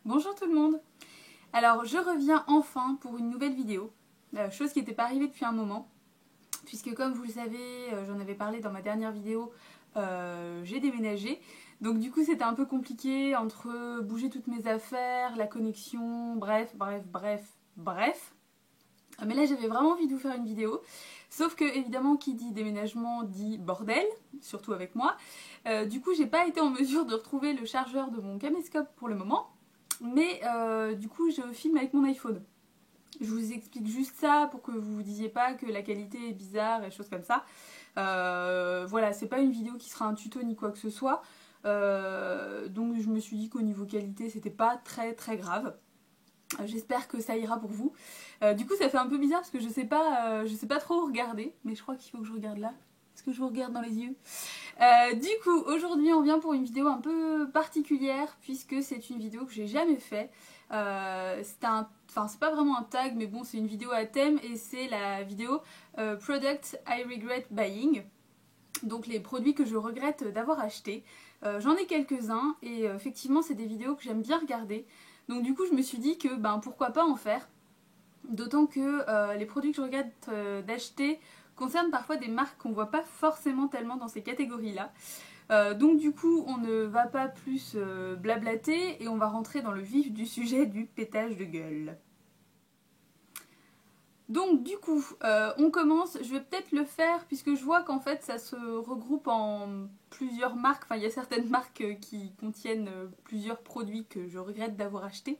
Bonjour tout le monde. Alors je reviens enfin pour une nouvelle vidéo, chose qui n'était pas arrivée depuis un moment, puisque comme vous le savez, j'en avais parlé dans ma dernière vidéo, j'ai déménagé. Donc du coup c'était un peu compliqué entre bouger toutes mes affaires, la connexion, bref. Mais là j'avais vraiment envie de vous faire une vidéo, sauf que évidemment qui dit déménagement dit bordel, surtout avec moi. Du coup j'ai pas été en mesure de retrouver le chargeur de mon caméscope pour le moment. Mais du coup je filme avec mon iPhone. Je vous explique juste ça pour que vous vous disiez pas que la qualité est bizarre et choses comme ça. Voilà, c'est pas une vidéo qui sera un tuto ni quoi que ce soit. Donc je me suis dit qu'au niveau qualité c'était pas très grave. J'espère que ça ira pour vous. Du coup ça fait un peu bizarre parce que je sais pas trop où regarder. Mais je crois qu'il faut que je regarde là. Est-ce que je vous regarde dans les yeux? Du coup, aujourd'hui, on vient pour une vidéo un peu particulière puisque c'est une vidéo que j'ai jamais fait. C'est pas vraiment un tag, mais bon, c'est une vidéo à thème et c'est la vidéo Products I Regret Buying. Donc les produits que je regrette d'avoir achetés. J'en ai quelques-uns et effectivement, c'est des vidéos que j'aime bien regarder. Donc du coup, je me suis dit que pourquoi pas en faire. D'autant que les produits que je regrette d'acheter concernent parfois des marques qu'on voit pas forcément tellement dans ces catégories-là. Donc du coup, on ne va pas plus blablater et on va rentrer dans le vif du sujet du pétage de gueule. Donc du coup, on commence, je vais peut-être le faire puisque je vois qu'en fait ça se regroupe en plusieurs marques, enfin il y a certaines marques qui contiennent plusieurs produits que je regrette d'avoir achetés.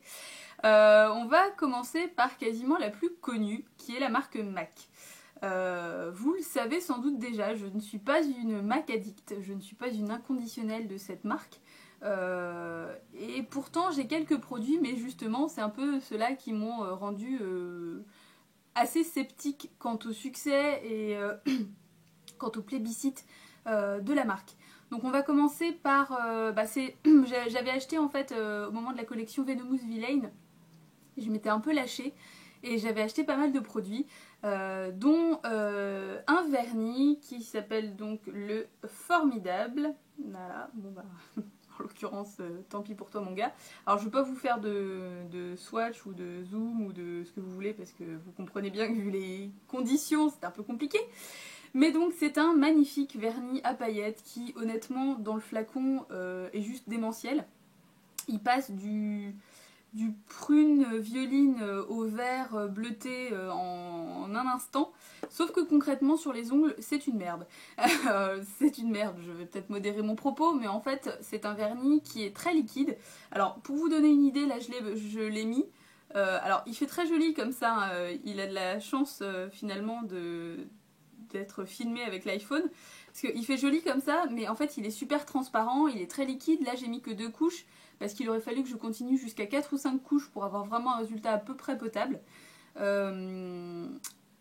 On va commencer par quasiment la plus connue, qui est la marque MAC. Vous le savez sans doute déjà, je ne suis pas une MAC addict, je ne suis pas une inconditionnelle de cette marque. Et pourtant j'ai quelques produits, mais justement c'est un peu ceux-là qui m'ont rendu assez sceptique quant au succès et quant au plébiscite de la marque. Donc on va commencer par... j'avais acheté en fait au moment de la collection Venomous Villain. Je m'étais un peu lâchée et j'avais acheté pas mal de produits, dont un vernis qui s'appelle donc le Formidable. Voilà, bon bah, en l'occurrence, tant pis pour toi mon gars. Alors je ne vais pas vous faire de swatch ou de zoom ou de ce que vous voulez parce que vous comprenez bien que vu les conditions c'est un peu compliqué. Mais donc c'est un magnifique vernis à paillettes qui honnêtement dans le flacon est juste démentiel. Il passe du prune violine au vert bleuté en un instant. Sauf que concrètement sur les ongles c'est une merde. C'est une merde, je vais peut-être modérer mon propos, mais en fait c'est un vernis qui est très liquide. Alors pour vous donner une idée, là je l'ai mis. Alors il fait très joli comme ça, il a de la chance finalement d'être filmé avec l'iPhone. Parce qu'il fait joli comme ça, mais en fait il est super transparent, il est très liquide. Là j'ai mis que 2 couches parce qu'il aurait fallu que je continue jusqu'à 4 ou 5 couches pour avoir vraiment un résultat à peu près potable.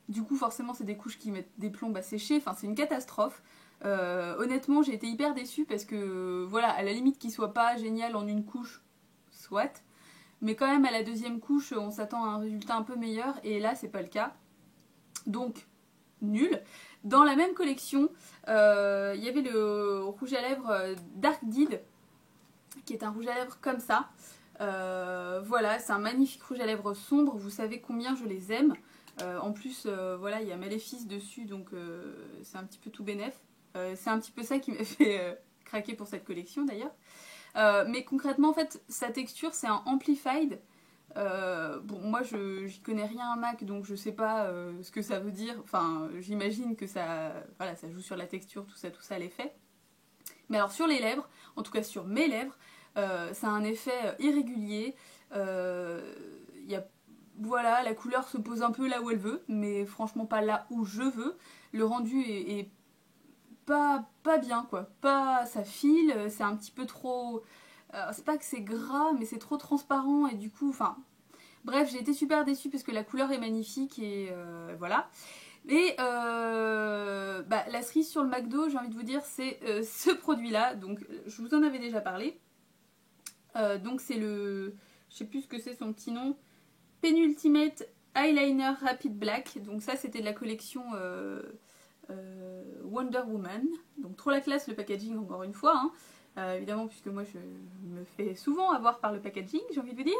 Du coup forcément c'est des couches qui mettent des plombs à sécher, enfin c'est une catastrophe. Honnêtement j'ai été hyper déçue parce que voilà, à la limite qu'il soit pas génial en une couche, soit, mais quand même à la deuxième couche on s'attend à un résultat un peu meilleur et là c'est pas le cas. Donc nul. Dans la même collection, il y avait le rouge à lèvres Dark Deed, qui est un rouge à lèvres comme ça. Voilà, c'est un magnifique rouge à lèvres sombre, vous savez combien je les aime. En plus, voilà, il y a Maléfice dessus, donc c'est un petit peu tout bénef. C'est un petit peu ça qui m'a fait craquer pour cette collection d'ailleurs. Mais concrètement, en fait, sa texture, c'est un Amplified. Bon, moi j'y connais rien à Mac donc je sais pas ce que ça veut dire. Enfin, j'imagine que ça, voilà, ça joue sur la texture, tout ça, l'effet. Mais alors sur les lèvres, en tout cas sur mes lèvres, ça a un effet irrégulier. Y a, voilà, la couleur se pose un peu là où elle veut, mais franchement pas là où je veux. Le rendu est pas bien quoi. Pas, ça file, c'est un petit peu trop. C'est pas que c'est gras, mais c'est trop transparent et du coup, enfin. Bref, j'ai été super déçue parce que la couleur est magnifique et voilà. Et la cerise sur le McDo, j'ai envie de vous dire, c'est ce produit-là. Donc, je vous en avais déjà parlé. Donc, c'est le. Je sais plus ce que c'est son petit nom. Penultimate Eyeliner Rapid Black. Donc, ça, c'était de la collection Wonder Woman. Donc trop la classe le packaging encore une fois, hein. Évidemment puisque moi je me fais souvent avoir par le packaging, j'ai envie de vous dire.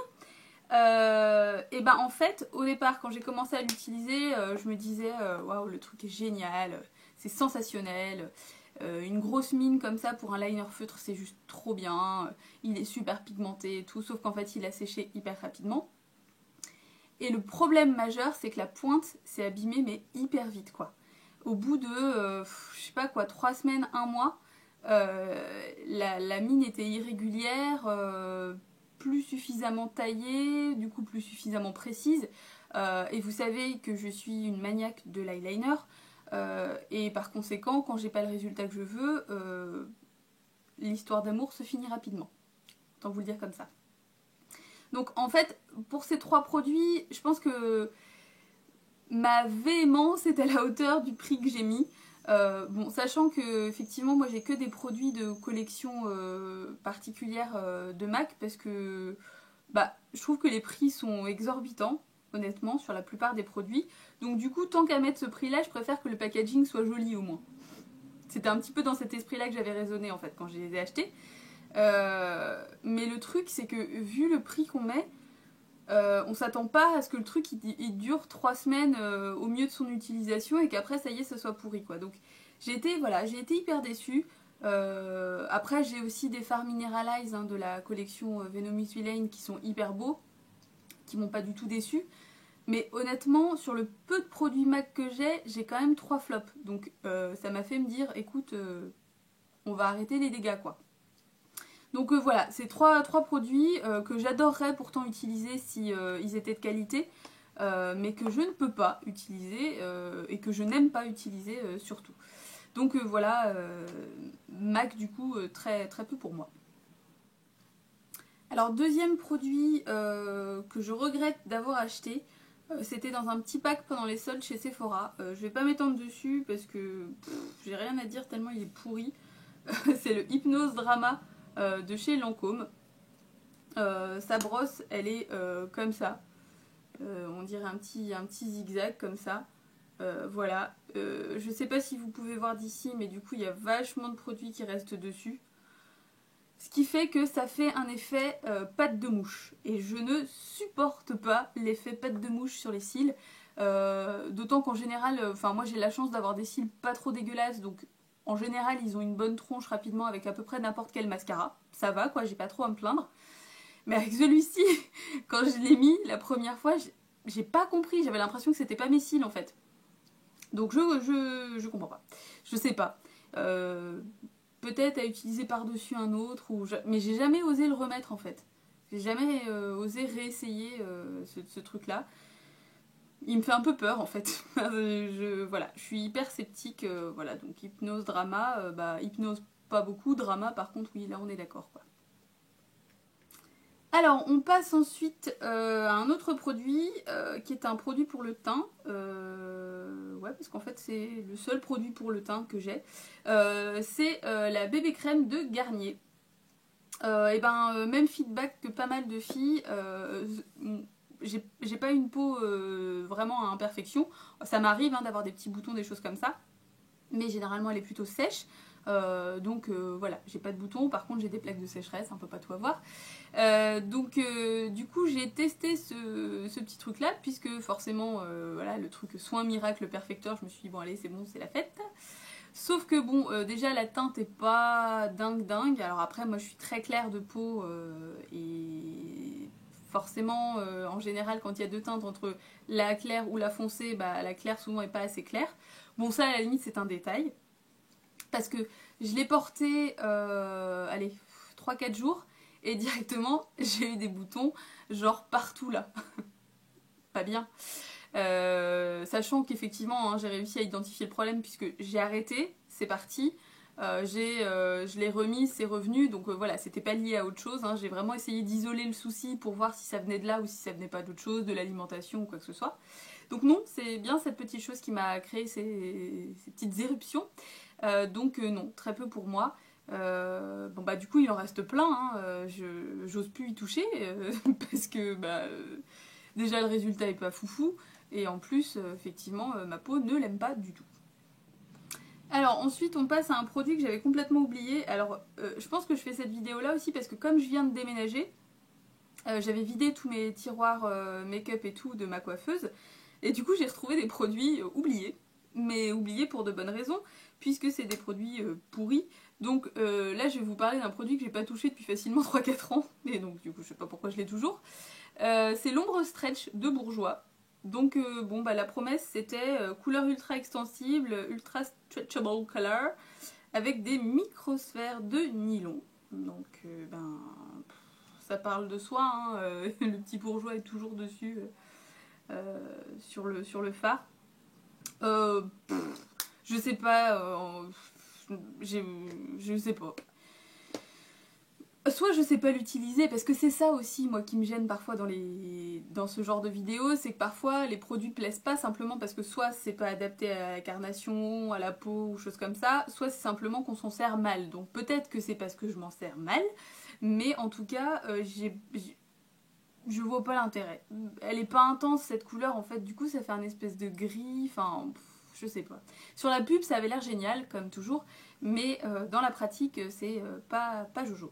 Et ben en fait au départ quand j'ai commencé à l'utiliser je me disais waouh le truc est génial, c'est sensationnel, une grosse mine comme ça pour un liner feutre c'est juste trop bien, il est super pigmenté et tout, sauf qu'en fait il a séché hyper rapidement. Et le problème majeur c'est que la pointe s'est abîmée mais hyper vite quoi. Au bout de je sais pas quoi, 3 semaines, 1 mois, la mine était irrégulière, plus suffisamment taillée, du coup plus suffisamment précise. Et vous savez que je suis une maniaque de l'eyeliner. Et par conséquent, quand j'ai pas le résultat que je veux, l'histoire d'amour se finit rapidement. Autant vous le dire comme ça. Donc en fait, pour ces 3 produits, je pense que ma véhémence est à la hauteur du prix que j'ai mis. Bon, sachant que effectivement moi j'ai que des produits de collection particulière de MAC parce que bah, je trouve que les prix sont exorbitants honnêtement sur la plupart des produits, donc du coup tant qu'à mettre ce prix là je préfère que le packaging soit joli au moins. C'était un petit peu dans cet esprit là que j'avais raisonné en fait quand je les ai achetés. Mais le truc c'est que vu le prix qu'on met, on s'attend pas à ce que le truc il dure 3 semaines au mieux de son utilisation et qu'après ça y est ça soit pourri quoi. Donc j'ai été hyper déçue. Après j'ai aussi des fards Mineralize hein, de la collection Venomous Villain qui sont hyper beaux, qui m'ont pas du tout déçu. Mais honnêtement sur le peu de produits MAC que j'ai quand même 3 flops. Donc ça m'a fait me dire écoute on va arrêter les dégâts quoi. Donc voilà, c'est trois produits que j'adorerais pourtant utiliser si ils étaient de qualité, mais que je ne peux pas utiliser et que je n'aime pas utiliser surtout. Donc voilà, MAC du coup très, très peu pour moi. Alors deuxième produit que je regrette d'avoir acheté, c'était dans un petit pack pendant les soldes chez Sephora. Je vais pas m'étendre dessus parce que j'ai rien à dire tellement il est pourri. C'est le Hypnose Drama de chez Lancôme. Sa brosse elle est comme ça. On dirait un petit zigzag comme ça. Voilà. Je sais pas si vous pouvez voir d'ici, mais du coup il y a vachement de produits qui restent dessus. Ce qui fait que ça fait un effet pâte de mouche. Et je ne supporte pas l'effet pâte de mouche sur les cils. D'autant qu'en général, moi j'ai la chance d'avoir des cils pas trop dégueulasses, donc en général ils ont une bonne tronche rapidement avec à peu près n'importe quel mascara. Ça va quoi, j'ai pas trop à me plaindre. Mais avec celui-ci, quand je l'ai mis la première fois, j'ai pas compris, j'avais l'impression que c'était pas mes cils en fait. Donc je comprends pas. Je sais pas. Peut-être à utiliser par-dessus un autre, mais j'ai jamais osé le remettre en fait. J'ai jamais osé réessayer ce truc-là. Il me fait un peu peur en fait. Voilà, je suis hyper sceptique. Voilà, donc hypnose, drama, hypnose pas beaucoup, drama par contre oui, là on est d'accord quoi. Alors, on passe ensuite à un autre produit qui est un produit pour le teint. Ouais, parce qu'en fait, c'est le seul produit pour le teint que j'ai. C'est la bébé crème de Garnier. Même feedback que pas mal de filles. J'ai pas une peau vraiment à imperfection. Ça m'arrive hein, d'avoir des petits boutons, des choses comme ça. Mais généralement, elle est plutôt sèche. Donc voilà, j'ai pas de boutons, par contre j'ai des plaques de sécheresse, on peut pas tout avoir. Du coup j'ai testé ce petit truc là, puisque forcément voilà, le truc soin miracle perfecteur, je me suis dit bon allez c'est bon, c'est la fête. Sauf que bon, déjà la teinte est pas dingue. Alors après moi je suis très claire de peau et forcément en général quand il y a deux teintes entre la claire ou la foncée, la claire souvent est pas assez claire. Bon ça à la limite c'est un détail. Parce que je l'ai porté, allez, 3-4 jours, et directement, j'ai eu des boutons, genre partout là. Pas bien. Sachant qu'effectivement, hein, j'ai réussi à identifier le problème, puisque j'ai arrêté, c'est parti. Je l'ai remis, c'est revenu, donc voilà, c'était pas lié à autre chose. Hein. J'ai vraiment essayé d'isoler le souci pour voir si ça venait de là ou si ça venait pas d'autre chose, de l'alimentation ou quoi que ce soit. Donc non, c'est bien cette petite chose qui m'a créé ces petites éruptions. Non, très peu pour moi. Du coup il en reste plein, hein. J'ose plus y toucher parce que déjà le résultat est pas foufou et en plus effectivement ma peau ne l'aime pas du tout. Alors ensuite on passe à un produit que j'avais complètement oublié. Alors je pense que je fais cette vidéo là aussi parce que comme je viens de déménager, j'avais vidé tous mes tiroirs make-up et tout de ma coiffeuse. Et du coup j'ai retrouvé des produits oubliés. Mais oubliés pour de bonnes raisons, puisque c'est des produits pourris. Donc là je vais vous parler d'un produit que j'ai pas touché depuis facilement 3-4 ans. Et donc du coup je sais pas pourquoi je l'ai toujours. C'est l'ombre stretch de Bourjois. Donc bon bah la promesse c'était couleur ultra extensible, ultra stretchable color, avec des microsphères de nylon. Donc ben ça parle de soi, hein, le petit bourgeois est toujours dessus sur le phare. Euh, je sais pas, je sais pas. Soit je sais pas l'utiliser, parce que c'est ça aussi, moi, qui me gêne parfois dans ce genre de vidéos, c'est que parfois les produits plaisent pas simplement parce que soit c'est pas adapté à la carnation, à la peau ou choses comme ça, soit c'est simplement qu'on s'en sert mal. Donc peut-être que c'est parce que je m'en sers mal, mais en tout cas, je vois pas l'intérêt. Elle est pas intense cette couleur, en fait, du coup ça fait un espèce de gris, enfin je sais pas. Sur la pub ça avait l'air génial, comme toujours, mais dans la pratique c'est pas jojo.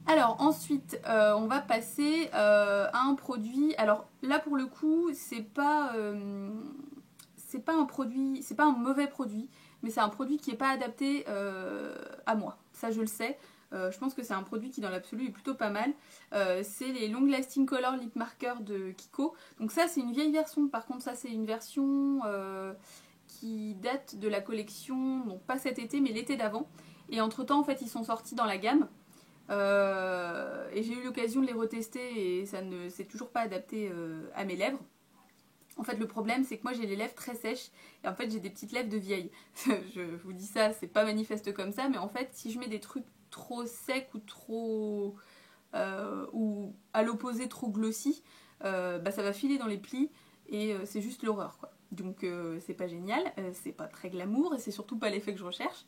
Alors ensuite, on va passer à un produit. Alors là pour le coup, c'est pas un produit, c'est pas un mauvais produit, mais c'est un produit qui est pas adapté à moi. Ça je le sais. Je pense que c'est un produit qui dans l'absolu est plutôt pas mal. C'est les Long Lasting Color Lip Marker de Kiko. Donc ça c'est une vieille version. Par contre ça c'est une version qui date de la collection, donc pas cet été mais l'été d'avant. Et entre temps en fait ils sont sortis dans la gamme. Et j'ai eu l'occasion de les retester et ça ne s'est toujours pas adapté à mes lèvres. En fait le problème c'est que moi j'ai les lèvres très sèches et en fait j'ai des petites lèvres de vieille. Je vous dis ça, c'est pas manifeste comme ça, mais en fait si je mets des trucs trop secs ou trop... ou à l'opposé trop glossy, bah ça va filer dans les plis et c'est juste l'horreur quoi. Donc c'est pas génial, c'est pas très glamour et c'est surtout pas l'effet que je recherche.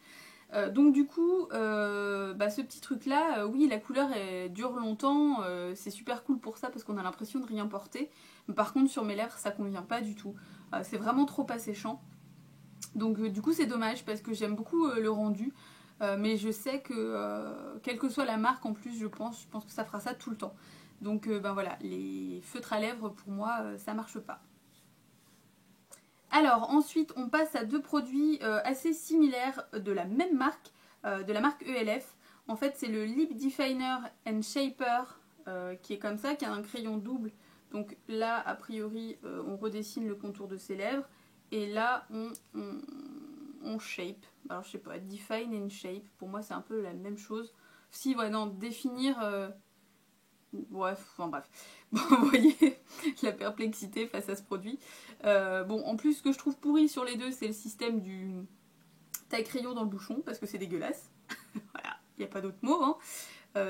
Donc du coup, bah, ce petit truc là, oui la couleur dure longtemps, c'est super cool pour ça parce qu'on a l'impression de rien porter. Mais par contre sur mes lèvres ça convient pas du tout, c'est vraiment trop asséchant. Donc du coup c'est dommage parce que j'aime beaucoup le rendu. Mais je sais que quelle que soit la marque en plus je pense que ça fera ça tout le temps. Donc ben voilà, les feutres à lèvres pour moi ça marche pas. Alors ensuite on passe à deux produits assez similaires de la même marque, de la marque ELF. En fait c'est le Lip Definer and Shaper qui est comme ça, qui a un crayon double. Donc là a priori on redessine le contour de ses lèvres et là on shape. Alors je sais pas, define and shape, pour moi c'est un peu la même chose. Si ouais non, définir... Bref, enfin bref. Bon, vous voyez la perplexité face à ce produit. Bon, en plus, ce que je trouve pourri sur les deux, c'est le système du taille-crayon dans le bouchon, parce que c'est dégueulasse. Voilà, il n'y a pas d'autre mot, hein.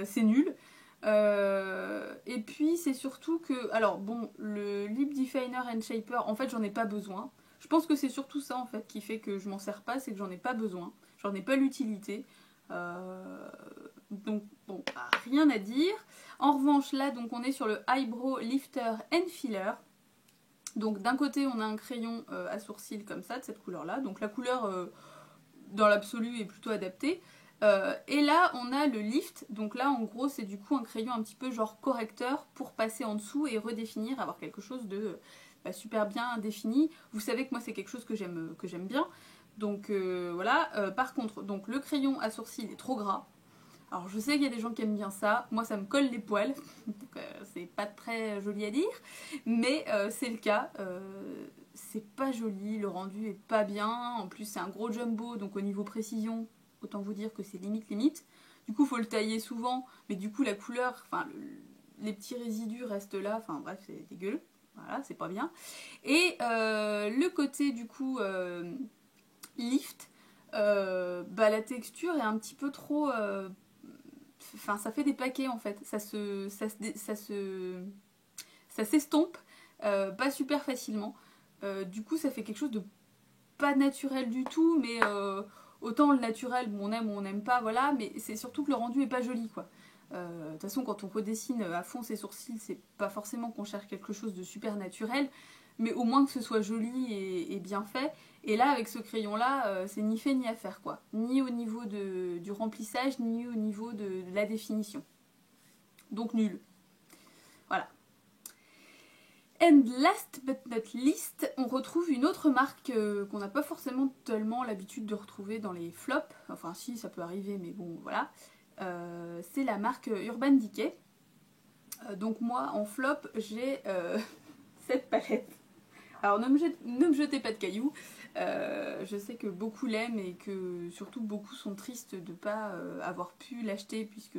C'est nul. Et puis, c'est surtout que... Alors, bon, le Lip Definer and Shaper, en fait, j'en ai pas besoin. Je pense que c'est surtout ça, en fait, qui fait que je m'en sers pas, c'est que j'en ai pas besoin. J'en ai pas l'utilité. Donc, bon, bah, rien à dire. En revanche, là, donc, on est sur le Eyebrow Lifter and Filler. Donc, d'un côté, on a un crayon à sourcils comme ça, de cette couleur-là. Donc, la couleur, dans l'absolu, est plutôt adaptée. Et là, on a le lift. Donc là, en gros, c'est du coup un crayon un petit peu genre correcteur pour passer en dessous et redéfinir, avoir quelque chose de super bien défini. Vous savez que moi, c'est quelque chose que j'aime bien. Donc voilà. Par contre, donc, le crayon à sourcils est trop gras. Alors je sais qu'il y a des gens qui aiment bien ça, moi ça me colle les poils, donc c'est pas très joli à dire, mais c'est le cas, c'est pas joli, le rendu est pas bien, en plus c'est un gros jumbo, donc au niveau précision, autant vous dire que c'est limite, du coup faut le tailler souvent, mais du coup la couleur, enfin les petits résidus restent là, enfin bref c'est dégueu, voilà c'est pas bien, et le côté du coup lift, bah la texture est un petit peu trop... Enfin, ça fait des paquets en fait. Ça s'estompe pas super facilement. Du coup, ça fait quelque chose de pas naturel du tout, mais autant le naturel, bon, on aime ou on n'aime pas, voilà. Mais c'est surtout que le rendu est pas joli, quoi. De toute façon, quand on redessine à fond ses sourcils, c'est pas forcément qu'on cherche quelque chose de super naturel, mais au moins que ce soit joli et bien fait. Et là, avec ce crayon-là, c'est ni fait ni à faire, quoi. Ni au niveau du remplissage, ni au niveau de la définition. Donc nul. Voilà. And last but not least, on retrouve une autre marque qu'on n'a pas forcément tellement l'habitude de retrouver dans les flops. Enfin si, ça peut arriver, mais bon, voilà. C'est la marque Urban Decay. Donc moi, en flop, j'ai cette palette. Alors ne me jetez pas de cailloux. Je sais que beaucoup l'aiment et que surtout beaucoup sont tristes de ne pas avoir pu l'acheter puisque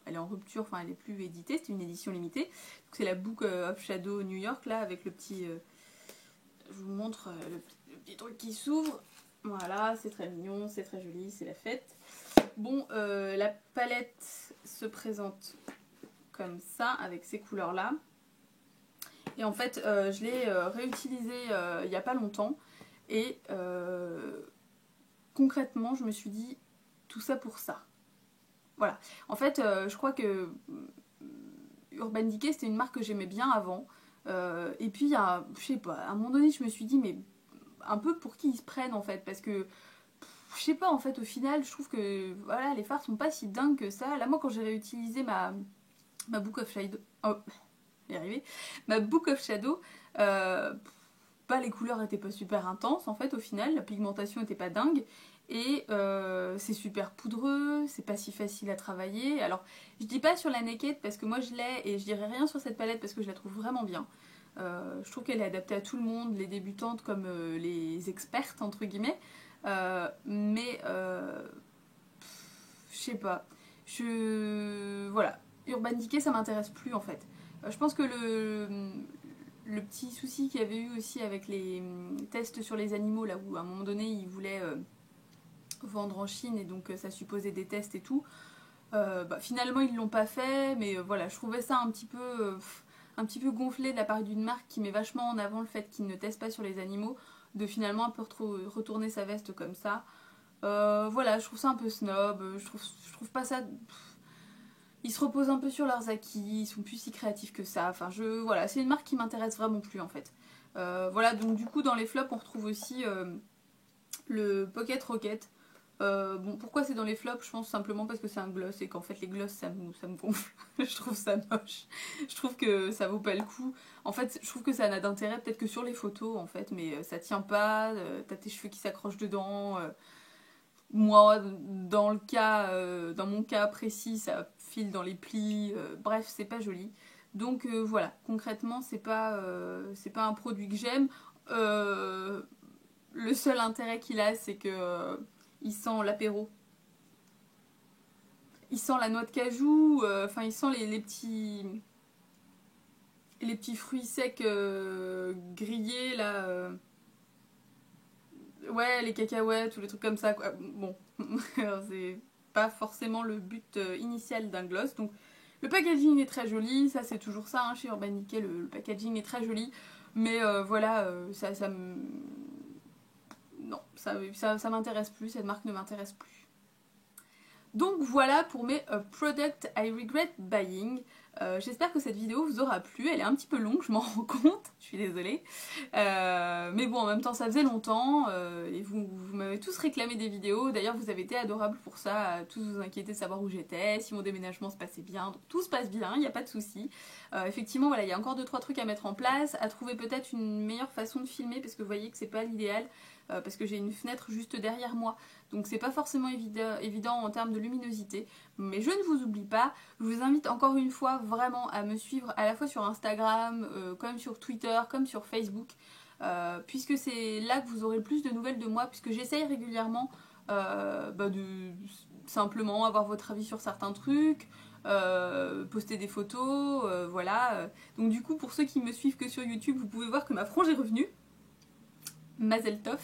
elle est en rupture, enfin elle n'est plus éditée, c'est une édition limitée. C'est la Book of Shadow New York là avec le petit... je vous montre le petit truc qui s'ouvre. Voilà, c'est très mignon, c'est très joli, c'est la fête. Bon, la palette se présente comme ça, avec ces couleurs là. Et en fait, je l'ai réutilisée il n'y a pas longtemps. Et concrètement, je me suis dit, tout ça pour ça. Voilà. En fait, je crois que Urban Decay, c'était une marque que j'aimais bien avant. Et puis, je sais pas, à un moment donné, je me suis dit, mais un peu pour qui ils se prennent en fait. Parce que, je sais pas, en fait, au final, je trouve que voilà, les fards sont pas si dingues que ça. Là, moi, quand j'ai réutilisé ma Book of Shadow... Oh, y arriver. Ma Book of Shadow... les couleurs étaient pas super intenses en fait au final, la pigmentation était pas dingue et c'est super poudreux, c'est pas si facile à travailler. Alors je dis pas sur la Naked parce que moi je l'ai et je dirais rien sur cette palette parce que je la trouve vraiment bien. Je trouve qu'elle est adaptée à tout le monde, les débutantes comme les expertes entre guillemets, mais je sais pas, voilà, Urban Decay ça m'intéresse plus en fait. Je pense que le petit souci qu'il y avait eu aussi avec les tests sur les animaux, là où à un moment donné ils voulaient vendre en Chine et donc ça supposait des tests et tout, finalement ils l'ont pas fait, mais voilà, je trouvais ça un petit peu gonflé de la part d'une marque qui met vachement en avant le fait qu'ils ne testent pas sur les animaux, de finalement un peu retourner sa veste comme ça. Voilà, je trouve ça un peu snob, je trouve pas ça... Ils se reposent un peu sur leurs acquis, ils sont plus si créatifs que ça. Enfin, voilà, c'est une marque qui m'intéresse vraiment plus en fait. Voilà, donc du coup dans les flops on retrouve aussi le Pocket Rocket. Bon, pourquoi c'est dans les flops? Je pense simplement parce que c'est un gloss et qu'en fait les gloss ça me gonfle. Je trouve ça moche. Je trouve que ça vaut pas le coup. En fait, je trouve que ça n'a d'intérêt peut-être que sur les photos en fait, mais ça tient pas. T'as tes cheveux qui s'accrochent dedans. Moi, dans mon cas précis, ça file dans les plis, bref, c'est pas joli. Donc voilà, concrètement, c'est pas un produit que j'aime. Le seul intérêt qu'il a, c'est que il sent l'apéro. Il sent la noix de cajou, enfin il sent les petits fruits secs grillés là. Ouais, les cacahuètes ou les trucs comme ça, quoi. Bon, c'est pas forcément le but initial d'un gloss. Donc, le packaging est très joli, ça c'est toujours ça, hein, chez Urban Decay, le packaging est très joli. Mais voilà, ça me... Non, ça m'intéresse plus, cette marque ne m'intéresse plus. Donc voilà pour mes Product I Regret Buying. J'espère que cette vidéo vous aura plu, elle est un petit peu longue, je m'en rends compte, je suis désolée. Mais bon, en même temps ça faisait longtemps et vous m'avez tous réclamé des vidéos. D'ailleurs vous avez été adorables pour ça, à tous vous inquiéter de savoir où j'étais, si mon déménagement se passait bien. Donc tout se passe bien, il n'y a pas de souci. Effectivement voilà, il y a encore 2-3 trucs à mettre en place, à trouver peut-être une meilleure façon de filmer parce que vous voyez que c'est pas l'idéal. Parce que j'ai une fenêtre juste derrière moi, donc c'est pas forcément évident en termes de luminosité, mais je ne vous oublie pas, je vous invite encore une fois vraiment à me suivre à la fois sur Instagram, comme sur Twitter, comme sur Facebook, puisque c'est là que vous aurez le plus de nouvelles de moi, puisque j'essaye régulièrement de simplement avoir votre avis sur certains trucs, poster des photos, voilà. Donc du coup pour ceux qui me suivent que sur YouTube, vous pouvez voir que ma frange est revenue. Mazel Tov.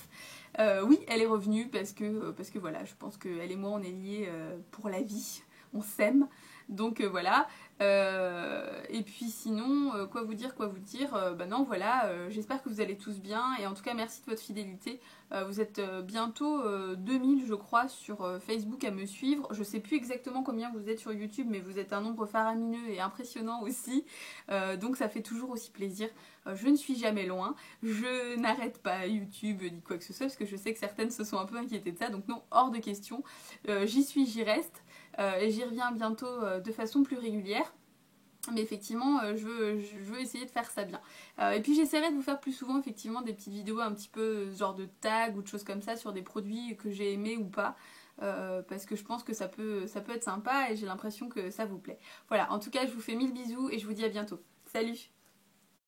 Oui, elle est revenue parce que voilà, je pense qu'elle et moi on est liés pour la vie. on s'aime. Donc voilà. Et puis sinon, quoi vous dire, bah non, voilà, j'espère que vous allez tous bien. Et en tout cas, merci de votre fidélité. Vous êtes bientôt 2000, je crois, sur Facebook à me suivre. Je sais plus exactement combien vous êtes sur YouTube, mais vous êtes un nombre faramineux et impressionnant aussi. Donc ça fait toujours aussi plaisir. Je ne suis jamais loin. Je n'arrête pas YouTube ni quoi que ce soit, parce que je sais que certaines se sont un peu inquiétées de ça. Donc non, hors de question. J'y suis, j'y reste. Et j'y reviens bientôt de façon plus régulière. Mais effectivement, je veux essayer de faire ça bien. Et puis j'essaierai de vous faire plus souvent effectivement des petites vidéos un petit peu genre de tag ou de choses comme ça sur des produits que j'ai aimés ou pas. Parce que je pense que ça peut être sympa et j'ai l'impression que ça vous plaît. Voilà, en tout cas je vous fais 1000 bisous et je vous dis à bientôt. Salut!